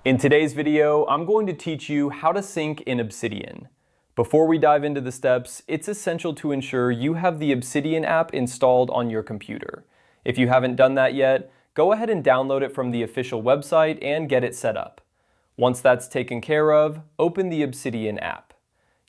In today's video, I'm going to teach you how to sync in Obsidian. Before we dive into the steps, it's essential to ensure you have the Obsidian app installed on your computer. If you haven't done that yet, go ahead and download it from the official website and get it set up. Once that's taken care of, open the Obsidian app.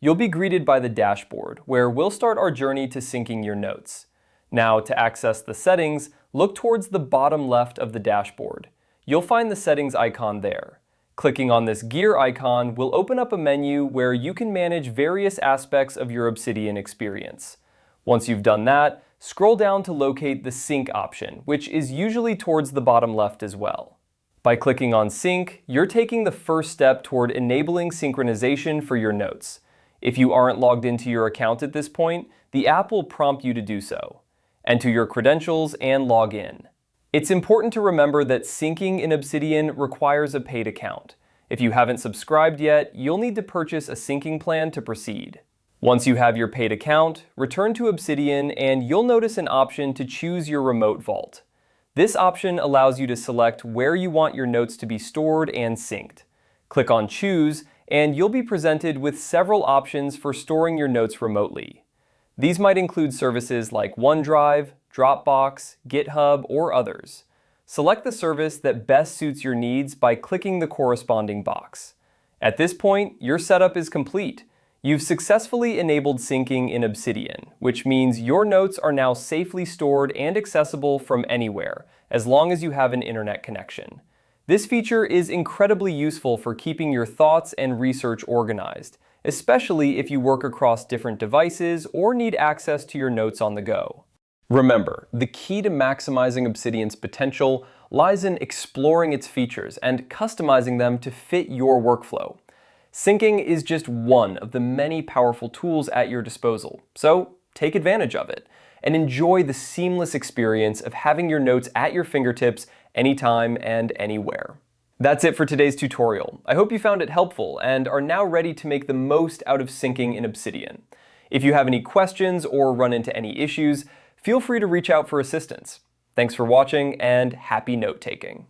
You'll be greeted by the dashboard, where we'll start our journey to syncing your notes. Now, to access the settings, look towards the bottom left of the dashboard. You'll find the settings icon there. Clicking on this gear icon will open up a menu where you can manage various aspects of your Obsidian experience. Once you've done that, scroll down to locate the sync option, which is usually towards the bottom left as well. By clicking on sync, you're taking the first step toward enabling synchronization for your notes. If you aren't logged into your account at this point, the app will prompt you to do so. Enter your credentials and log in. It's important to remember that syncing in Obsidian requires a paid account. If you haven't subscribed yet, you'll need to purchase a syncing plan to proceed. Once you have your paid account, return to Obsidian and you'll notice an option to choose your remote vault. This option allows you to select where you want your notes to be stored and synced. Click on Choose and you'll be presented with several options for storing your notes remotely. These might include services like OneDrive, Dropbox, GitHub, or others. Select the service that best suits your needs by clicking the corresponding box. At this point, your setup is complete. You've successfully enabled syncing in Obsidian, which means your notes are now safely stored and accessible from anywhere, as long as you have an internet connection. This feature is incredibly useful for keeping your thoughts and research organized, especially if you work across different devices or need access to your notes on the go. Remember, the key to maximizing Obsidian's potential lies in exploring its features and customizing them to fit your workflow. Syncing is just one of the many powerful tools at your disposal, so take advantage of it and enjoy the seamless experience of having your notes at your fingertips anytime and anywhere. That's it for today's tutorial. I hope you found it helpful and are now ready to make the most out of syncing in Obsidian. If you have any questions or run into any issues, feel free to reach out for assistance. Thanks for watching and happy note-taking.